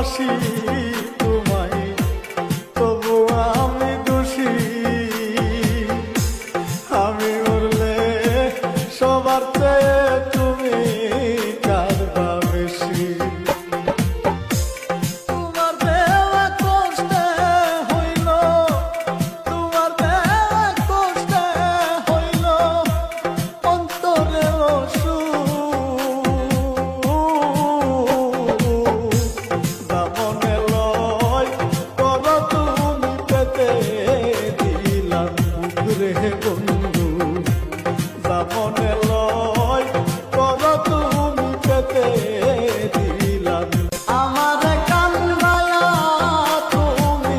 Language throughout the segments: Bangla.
ভালোবাসি তোমায়, তবু আমি দোষী। আমি মরলে সবার চেয়ে তুমি কাঁদবা বেশি। তোমার দেওয়া কষ্টে হইল, তোমার দেওয়া কষ্টে হইল অন্তরে অসুখ। দামনে লয় কর তুমি পেতে দিলাম বুকুরে বন্ধু। দামনে লয় কর তুমি পেতে দিলাম। আমারে কান্দায়া তুমি,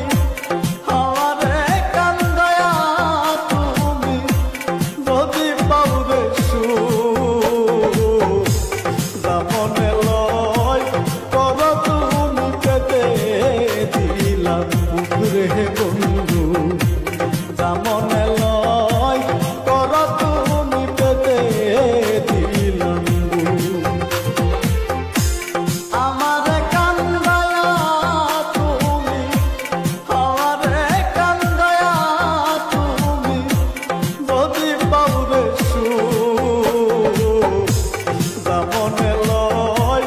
আমারে কান্দায়া তুমি যদি পাউরে সুখ। দামনে লয় কর তুমি পেতে দিলাম বুকুরে বন্ধু। দামনে লয় কর তুমি পেতে দিলাম। আমারে কান্দায়া তুমি, আমারে কান্দায়া তুমি যদি পাউরে সুখ। দামনে লয়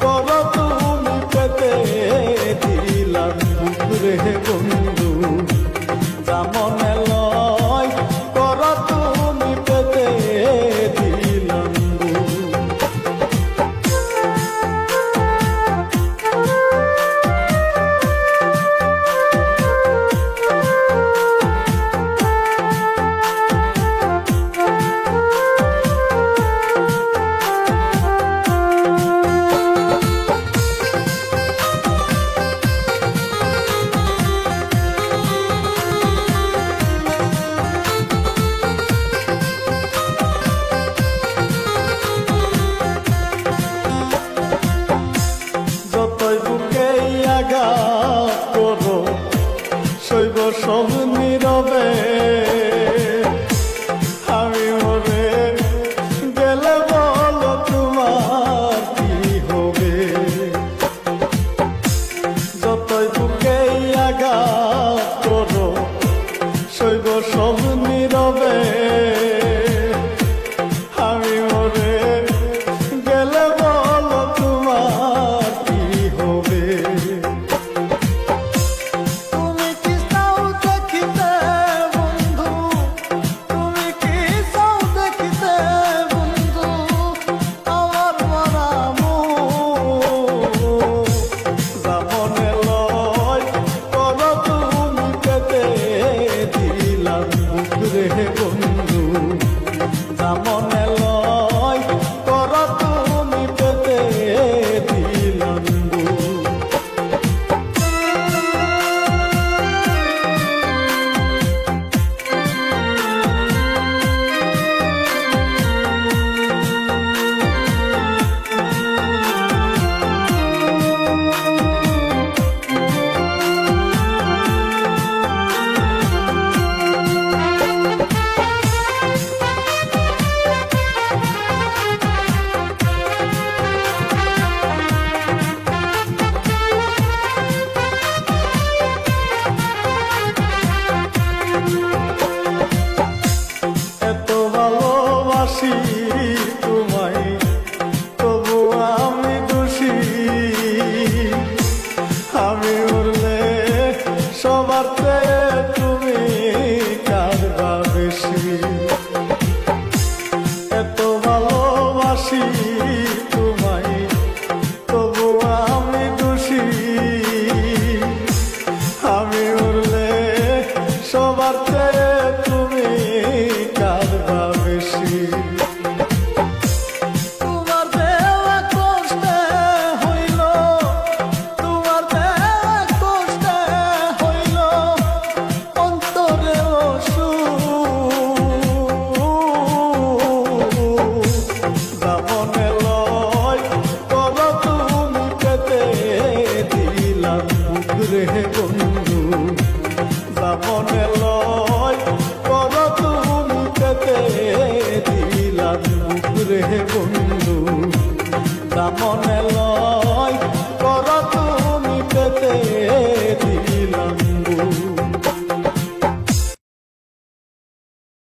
কর তুমি পেতে দিলাম বুকুরে বন্ধু। দামনে লয় কর তুমি পেতে দিলাম। যতই বুকে আঘাত করো শৈব সব নীরবে। আমি মরে গেলে বলো তোমার কি হবে। যতই বুকে আঘাত করো শৈব সব নীরবে। আমি মরে গেলে বলো তোমার কি হবে। তুমি কি চাও দেখিতে বন্ধু, তুমি কি চাও দেখিতে বন্ধু আমার মরা মুখ। দামনে লয় কর তুমি পেতে দিলাম বুকুরে বন্ধু। দামনে লয় কর তুমি পেতে দিলাম। এত ভালোবাসি তোমায়, তবু আমি দোষী। আমি মরলে সবার চেয়ে তুমি কাঁদবা বেশি। এত ভালোবাসি তোমায়, তবু আমি দোষী। আমি মরলে সবার চেয়ে তুমি কাঁদবা বেশি। তোমার দেওয়া কষ্টে হইল, তোমার দেওয়া কষ্টে হইল অন্তরে অসুখ। দামনে লয় কর তুমি পেতে দিলাম বুকুরে বন্ধু। দামনে